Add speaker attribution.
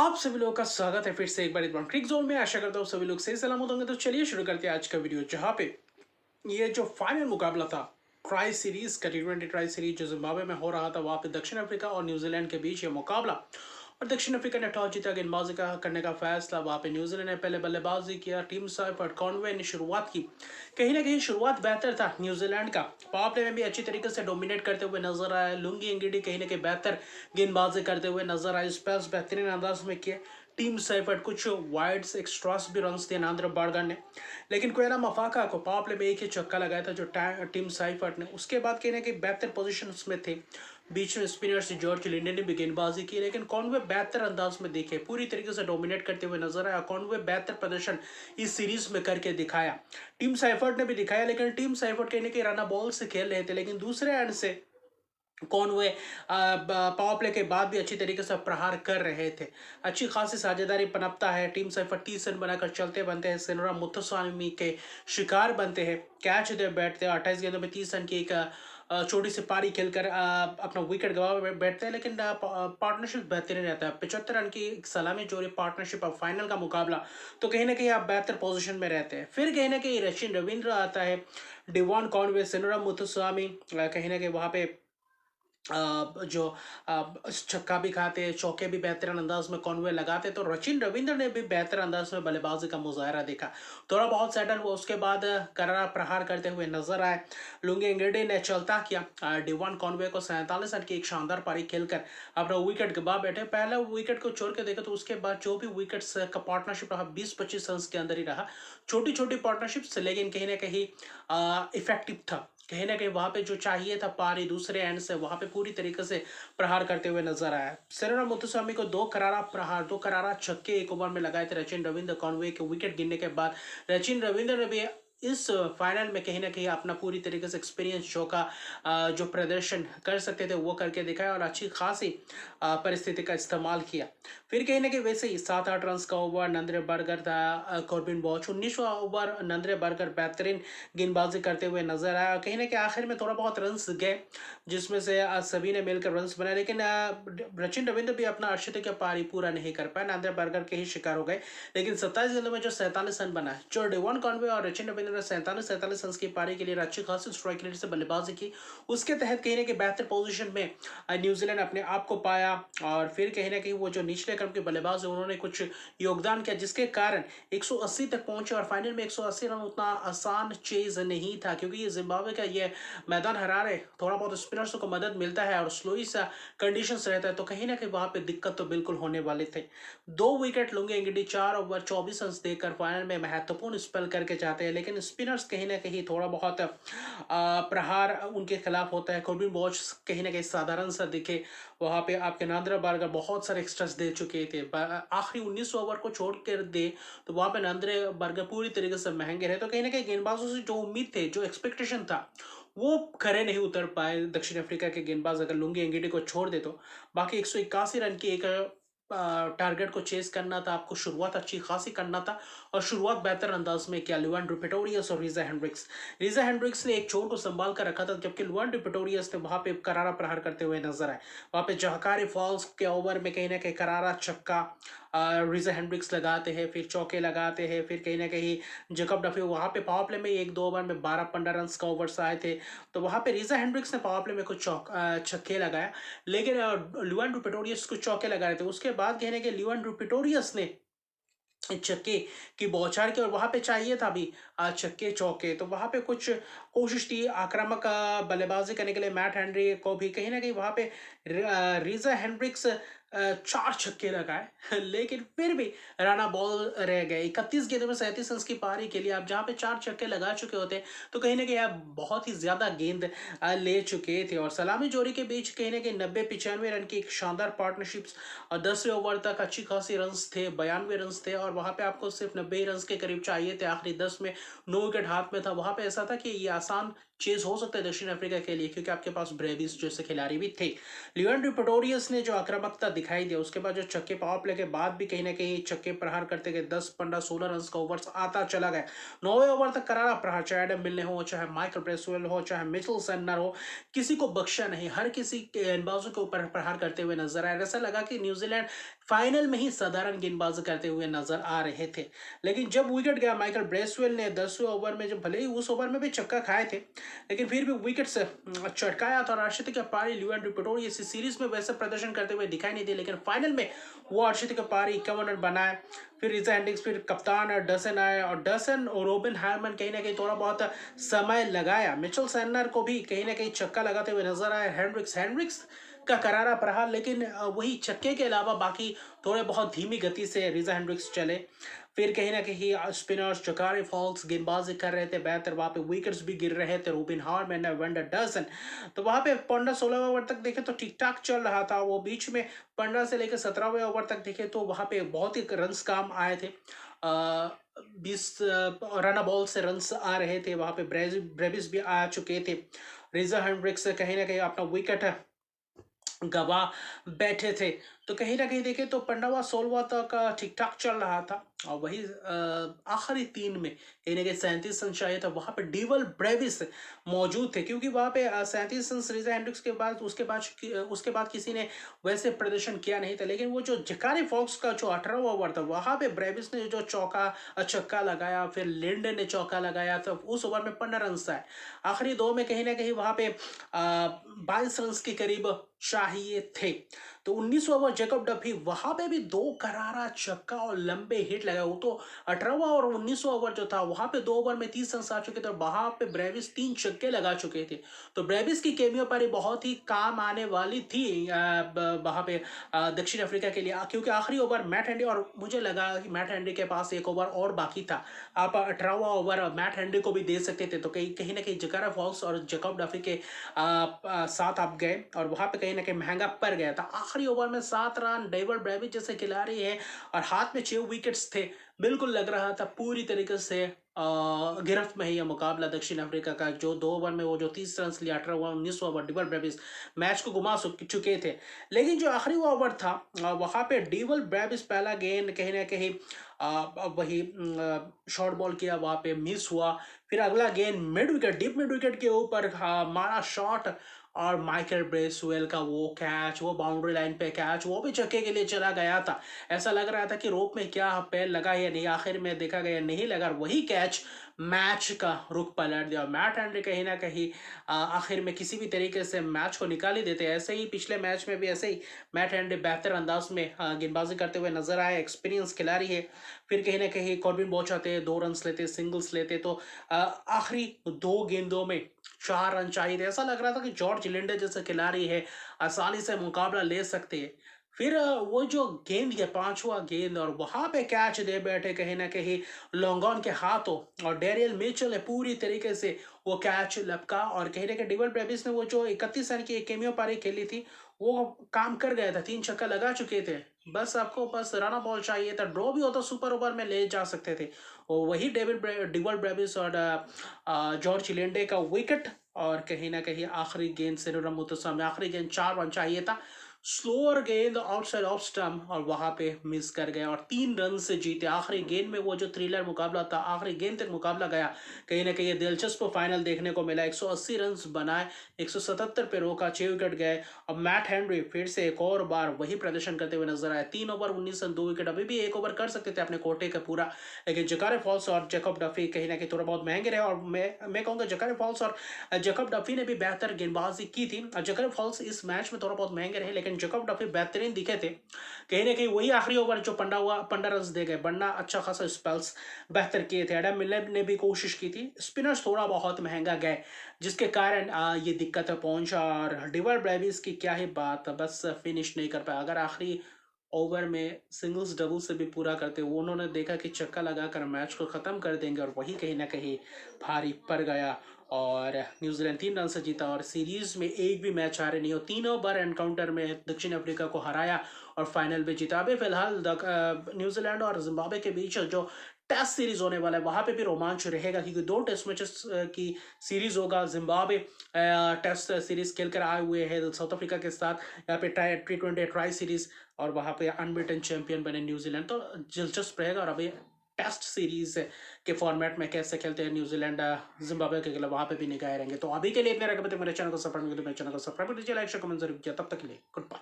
Speaker 1: आप सभी लोगों का स्वागत है फिर से एक बार इस क्रिक जोन में। आशा करता हूँ सभी लोग सही सलामत होंगे। तो चलिए शुरू करते हैं आज का वीडियो, जहाँ पे ये जो फाइनल मुकाबला था ट्राई सीरीज का, T20 ट्राई सीरीज जो जिम्बाब्वे में हो रहा था, वहाँ पे दक्षिण अफ्रीका और न्यूजीलैंड के बीच ये मुकाबला। और दक्षिण अफ्रीका ने टॉस जीता, गेंदबाजी का करने का फैसला। वहाँ पे न्यूजीलैंड ने पहले बल्लेबाजी किया, टीम साइफर्ट कॉनवे ने शुरुआत की। कहीं ना कहीं शुरुआत बेहतर था न्यूजीलैंड का, पावर प्ले में भी अच्छी तरीके से डोमिनेट करते हुए नजर आया। लुंगी एंगिडी कहीं ना कहीं बेहतर गेंदबाजी करते हुए नजर आए, स्पेल्स बेहतरीन अंदाज में किए। टीम सेफर्ट कुछ वाइड्स एक्स्ट्रास भी रन्स दिए नांद्र बारगन ने, लेकिन कोयला मफाका को पावर प्ले में एक ही छक्का लगाया था जो टीम साइफर्ट ने। उसके बाद कहीं ना कहीं बेहतर पोजीशन में थे, बीच में स्पिनर्स जॉर्ज लिंडे ने भी गेंदबाजी की, लेकिन कॉनवे बेहतर अंदाज में दिखे, पूरी तरीके से डोमिनेट करते हुए नजर आया। कॉनवे बेहतर प्रदर्शन इस सीरीज में करके दिखाया, टीम साइफर्ट ने भी दिखाया, लेकिन टीम साइफर्ट कहीं ना कहीं रन बॉल से खेल रहे थे, लेकिन दूसरे एंड से कॉनवे पावर प्ले के बाद भी अच्छी तरीके से प्रहार कर रहे थे। अच्छी खासी साझेदारी पनपता है, टीम सिर्फ 30 रन बनाकर चलते बनते हैं, सेनोरा मुत्तुस्वामी के शिकार बनते हैं, कैच दे बैठते हैं। 28 गेंदों में 30 रन की एक छोटी सी पारी खेलकर अपना विकेट गंवा बैठते हैं, लेकिन पार्टनरशिप बेहतरीन रहता है। 75 रन की एक सलामी जोड़ी पार्टनरशिप और फाइनल का मुकाबला, तो कहीं ना कहीं आप बेहतर पोजीशन में रहते हैं। फिर कहीं ना कहीं रचिन रविंद्र आता है, डिवॉन कॉनवे, सेनोरा मुत्तुस्वामी, कहीं ना कहीं वहाँ पे जो छक्का भी खाते, चौके भी बेहतरीन अंदाज में कॉनवे लगाते, तो रचिन रविंद्र ने भी बेहतर अंदाज में बल्लेबाजी का मुजाहरा देखा। थोड़ा बहुत सेटल हुआ, उसके बाद करारा प्रहार करते हुए नजर आए। लुंगी एंगेडी ने चलता किया, डिवान कॉनवे को 47 रन की एक शानदार पारी खेलकर अपना विकेट गवा बैठे। पहला विकेट को छोड़ के देखो तो उसके बाद जो भी विकेट्स का पार्टनरशिप रहा 20-25 रन के अंदर ही रहा, छोटी छोटी पार्टनरशिप्स, लेकिन कहीं ना कहीं इफेक्टिव था। कहीं ना कहीं वहां पे जो चाहिए था पारी दूसरे एंड से, वहां पे पूरी तरीके से प्रहार करते हुए नजर आया। सेरेना मुत्तुस्वामी को दो करारा प्रहार, दो करारा छक्के एक ओवर में लगाए थे रचिन रविंद्र कॉनवे के विकेट गिरने के बाद। रचिन रविंद्र ने भी इस फाइनल में कहीं ना कहीं अपना पूरी तरीके से एक्सपीरियंस शो का जो प्रदर्शन कर सकते थे वो करके दिखाया, और अच्छी खासी परिस्थिति का इस्तेमाल किया। फिर कहीं ना कहीं वैसे ही 7-8 रन का ओवर नंद्रे बर्गर था, कॉर्बिन बॉच 19वां ओवर नंद्रे बर्गर बेहतरीन गेंदबाजी करते हुए नजर आया। कहीं ना कहीं आखिर में थोड़ा बहुत रन्स गए, जिसमें से सभी ने मिलकर रन्स बनाए, लेकिन रचिन रविंद्र भी अपना अर्शद का पारी पूरा नहीं कर पाए, नंद्रे बर्गर के ही शिकार हो गए। लेकिन 27 गेंदों में जो 47 रन बना, जो डिवॉन कॉनवे और रचिन रविंद्र ने 47 रन की पारी के लिए अच्छी खासी स्ट्राइक रेट से बल्लेबाजी की, उसके तहत कहीं ना कहीं बेहतर पोजीशन में न्यूजीलैंड अपने आप को पाया। और फिर कहीं ना कहीं वो जो निचले क्रम के बल्लेबाज है उन्होंने कुछ योगदान किया, जिसके कारण 180 तक पहुंचे, और फाइनल में 180 रन उतना आसान चीज नहीं था, क्योंकि ये जिम्बाब्वे का ये मैदान हरा रहे, थोड़ा बहुत स्पिनर्स को मदद मिलता है और स्लोई सा कंडीशंस रहता है, तो कहीं ना कहीं वहां पे दिक्कत तो बिल्कुल होने वाले थे। 2 wicket Lungi Ngidi 4 over 24 run देकर फाइनल में महत्वपूर्ण स्पेल करके जाते हैं, लेकिन स्पिनर्स कहीं ना कहीं थोड़ा बहुत प्रहार उनके खिलाफ होता है। कॉर्बिन बॉच कहीं ना कहीं साधारण सा दिखे, वहां पे आपके नांद्रा बारगर बहुत सारे एक्स्ट्रास दे चुके थे, आखिरी 19 ओवर को छोड़ कर दे तो वहां पे नांद्रे बारगर पूरी तरीके से महंगे रहे, तो कहीं ना कहीं गेंदबाजों से जो उम्मीद थे, जो एक्सपेक्टेशन था, वो खरे नहीं उतर पाए दक्षिण अफ्रीका के गेंदबाज, अगर लुंगी एंगिडी को छोड़ दे तो। बाकी 181 रन की एक टारगेट को चेस करना था आपको, शुरुआत अच्छी खासी करना था, और शुरुआत बेहतर अंदाज में किया लुआन प्रेटोरियस और रीजा हेंड्रिक्स ने एक छोर को संभाल कर रखा था, जबकि लुआन प्रेटोरियस ने वहां पे करारा प्रहार करते हुए नजर आए। वहां पे जहकारी फॉल्स के ओवर में कहीं ना कहीं करारा छक्का रीजा हेंड्रिक्स लगाते हैं, फिर चौके लगाते हैं, फिर कहीं ना कहीं जेकब डफी वहां पे पावर प्ले में 1-2 ओवर में 12-15 रन का ओवर्स आए थे, तो वहां पे रीजा हेंड्रिक्स ने पावर प्ले में कुछ छक्के लगाया, लेकिन लुआन प्रेटोरियस को चौके लगा रहे थे। उसके बाद कहने के लियोन प्रेटोरियस ने छक्के की बौछार की, और वहां पे चाहिए था भी छक्के चौके, तो वहां पे कुछ कोशिश थी आक्रामक बल्लेबाजी करने के लिए मैट हेनरी को भी, कहीं ना कहीं वहां पे रीजा हेंड्रिक्स 4 छक्के लगाए लेकिन फिर भी राना बॉल रह गए। 31 गेंदों में 37 रन की पारी के लिए आप जहां पे 4 छक्के लगा चुके होते, तो कहीं ना कहीं आप बहुत ही ज्यादा गेंद ले चुके थे, और सलामी जोड़ी के बीच कहीं ना कहीं 90-95 रन की एक शानदार पार्टनरशिप्स, और 10वें ओवर तक अच्छी खासी रन्स थे, 92 रन्स थे, और वहां पे आपको सिर्फ 90 रन्स के करीब चाहिए थे। आखिरी 10 में 9 विकेट हाथ में था, वहां पे ऐसा था कि ये आसान चेज हो सकता है दक्षिण अफ्रीका के लिए, क्योंकि आपके पास ब्रेविस जैसे खिलाड़ी भी थे। लियोन प्रेटोरियस ने जो आक्रामकता दिखाई दी, उसके बाद जो छक्के पावर प्ले के बाद भी कहीं ना कहीं छक्के प्रहार करते गए, 10-15-16 रन का ओवर्स आता चला गया। 9वें ओवर तक करारा प्रहार, चाहे एडम मिलने हो, चाहे माइकल ब्रेसवेल हो, चाहे मिचेल सेन्नर हो, किसी को बख्शा नहीं, हर किसी के गेंदबाजों के ऊपर प्रहार करते हुए नजर आया। ऐसा लगा कि न्यूजीलैंड फाइनल में ही साधारण गेंदबाजी करते हुए नजर आ रहे थे। लेकिन जब विकेट गया, माइकल ब्रेसवेल ने 10वें ओवर में, जब भले ही उस ओवर में भी छक्का खाए थे, लेकिन फिर भी विकेट से चटकाया था। और अर्शदीप के पारी, ल्यूएन रिपीटोरी इस सीरीज में वैसे प्रदर्शन करते हुए दिखाई नहीं दिए, लेकिन फाइनल में वो अर्शदीप के पारी 51 रन बनाए। फिर रिचा हेंड्रिक्स, फिर कप्तान डसन आए, और डसन और रोबिन हार्मन कहीं ना कहीं थोड़ा बहुत समय लगाया। मिचेल सैनर को भी कहीं ना कहीं छक्का लगाते हुए नजर आए। हेंड्रिक्स का करारा प्रहार, लेकिन वही छक्के के अलावा बाकी थोड़े बहुत धीमी गति से रिजा हेंड्रिक्स चले। फिर कहीं ना कहीं स्पिनर्स जकारी फॉल्स गेंदबाजी कर रहे थे बेहतर, वहां पे विकेट्स भी गिर रहे थे। रूबिन हार्मन, वेंडर डसन, तो वहां पे 15-16 ओवर तक देखे तो ठीक ठाक चल रहा था। वो बीच में 15 से लेकर 17वें ओवर तक देखे तो वहां पे बहुत ही रन्स काम आए थे। 20 रन बॉल से रन्स आ रहे थे। वहां पे ब्रेविस भी आ चुके थे। रिजा हेंड्रिक्स कहीं ना कहीं अपना विकेट गवा बैठे थे। तो कहीं ना कहीं देखे तो 15वां-16वां तक ठीक ठाक चल रहा था। और वही आखिरी 3 में कहीं ना कहीं 37 रन चाहिए था। वहां पे डीवल ब्रेविस मौजूद थे, क्योंकि वहां पे 37 रन रिजा हेंड्रिक्स के बाद उसके बाद किसी ने वैसे प्रदर्शन किया नहीं था। लेकिन वो जो जकारी फॉक्स का जो 18वां ओवर था, वहां पे ब्रेविस ने जो छक्का लगाया, फिर लिंडन ने चौका लगाया, तो उस ओवर में 15 रन आए। आखिरी 2 में कहीं ना कहीं वहां पे 22 रन के करीब चाहिए थे। तो 19वां ओवर जैकब डफी, वहां पे भी 2 करारा छक्का और लंबे हिट लगाए। वो तो 18वां और 19वां ओवर जो था, वहां पे 2 ओवर में 30 रन आ चुके थे, और वहां पे ब्रेविस 3 छक्के लगा चुके थे। तो ब्रेविस की केमियो पारी बहुत ही काम आने वाली थी वहां पे दक्षिण अफ्रीका के लिए, क्योंकि आखिरी ओवर मैट हेनरी, और मुझे लगा कि मैट हेनरी के पास एक ओवर और बाकी था। आप 18वां ओवर मैट हेनरी को भी दे सकते थे। तो कहीं कहीं ना कहीं जकारा फॉल्स और जैकब डफी के साथ आप गए, और वहां पे कहीं ना कहीं महंगा पड़ गया था। आखिरी ओवर में 7 रन, डेविड ब्रेविस जैसे खिलाड़ी है और हाथ में 6 विकेट्स थे, बिल्कुल लग रहा था पूरी तरीके से गिरफ्त में है यह मुकाबला दक्षिण अफ्रीका का। जो 2 ओवर में वो जो 30 रन लिए, 18 over 19 over dual Brevis match को घुमा चुके थे। लेकिन जो आखिरी ओवर था, वहां पे डिवल ब्रेविस पहला गेंद कहीं ना कहीं वही शॉर्ट बॉल किया, वहां पे मिस हुआ। फिर अगला गेंद mid wicket, deep mid wicket के ऊपर मारा शॉट, और माइकल ब्रेसवेल का वो कैच, वो बाउंड्री लाइन पे कैच, वो भी छक्के के लिए चला गया था। ऐसा लग रहा था कि रोप में क्या पैर लगा या नहीं, आखिर में देखा गया नहीं लगा। वही कैच मैच का रुख पलट दिया। मैट हेनरी कहीं ना कहीं आखिर में किसी भी तरीके से मैच को निकाल ही देते। ऐसे ही पिछले मैच में भी ऐसे ही मैट हेनरी बेहतर अंदाज में गेंदबाजी करते हुए नजर आए। एक्सपीरियंस खिलाड़ी है। फिर कहीं ना कहीं कॉर्बिन बॉच आते, 2 रन लेते, सिंगल्स लेते, तो आखिरी 2 गेंदों में 4 रन चाहिए थे। ऐसा लग रहा था कि जॉर्ज लिंडर जैसे खिलाड़ी है, आसानी से मुकाबला ले सकते हैं। फिर वो जो गेंद है 5वां गेंद, और वहां पे कैच दे बैठे कहीं ना कहीं लॉन्गॉन के हाथों, और डेरियल मिचेल ने पूरी तरीके से वो कैच लपका। और कहीं ना कहीं डिवल ब्रेविस ने वो जो 31 रन की एक केमियो पारी खेली थी, वो काम कर गया था। 3 छक्का लगा चुके थे। बस आपको बस रन बॉल चाहिए था, ड्रॉ भी होता सुपर ओवर में ले जा सकते थे। और वही डिवल ब्रेविस और जॉर्ज लिंडे का विकेट, और कहीं ना कहीं आखिरी गेंद से में आखिरी गेंद 4 रन चाहिए था। स्लोअर गेंद आउटसाइड ऑफ स्टंप, और वहां पे मिस कर गए, और 3 रन से जीते। आखिरी गेंद में वो जो थ्रिलर मुकाबला था, आखिरी गेंद तक मुकाबला गया। कहीं ना कहीं दिलचस्प फाइनल देखने को मिला। 180 रन बनाए, 177 पे रोका, 6 विकेट गए। अब मैट हेनरी फिर से एक और बार वही प्रदर्शन करते हुए नजर आए। 3 ओवर 19 रन, 2 विकेट। अभी भी 1 ओवर कर सकते थे अपने कोटे का पूरा, लेकिन जकारे फॉल्स और जैकब डफी कहीं ना कहीं थोड़ा बहुत महंगे रहे। और मैं कहूँगा जकारे फॉल्स और जैकब डफी ने भी बेहतर गेंदबाजी की थी। जकारे फॉल्स इस मैच में थोड़ा बहुत महंगे रहे, लेकिन जैकब डफी बेहतरीन दिखे थे। कहीं ना कहीं वही आखिरी ओवर जो 15 रन दे गए, बनना अच्छा खासा स्पेल्स बेहतर किए थे। एडम मिलर ने भी कोशिश की थी। स्पिनर्स थोड़ा बहुत महंगा गए, जिसके कारण ये दिक्कत पहुंचा। और डिवल ब्रेविस की क्या ही बात, बस फिनिश नहीं कर पाया। अगर आखिरी ओवर में सिंगल्स डबल से भी पूरा करते, वो उन्होंने देखा कि छक्का लगाकर मैच को ख़त्म कर देंगे, और वही कहीं ना कहीं भारी पड़ गया। और न्यूजीलैंड 3 रन से जीता, और सीरीज में एक भी मैच हारे नहीं, और तीनों बार एनकाउंटर में दक्षिण अफ्रीका को हराया, और फाइनल में जीता। अभी फिलहाल न्यूजीलैंड और जिम्बाब्वे के बीच जो टेस्ट सीरीज होने वाला है, वहां पे भी रोमांच रहेगा, क्योंकि 2 टेस्ट मैचेस की सीरीज होगा। जिम्बाब्वे टेस्ट सीरीज खेलकर आए हुए हैं साउथ अफ्रीका के साथ, यहाँ पे T20 ट्राई सीरीज, और वहां पे अनबीटन चैंपियन बने न्यूजीलैंड। तो दिलचस्प रहेगा। और अभी टेस्ट सीरीज के फॉर्मेट में कैसे खेलते हैं न्यूजीलैंड जिम्बाब्वे के खिलाफ, वहां पे भी निगाहें रहेंगे। तो अभी के लिए इतने रखते, मेरे चैनल को सब्सक्राइब कर दीजिए, मेरे चैनल को सब्सक्राइब कर दीजिए, लाइक शेयर कमेंट जरूर किया। तब तक के लिए गुड बाय।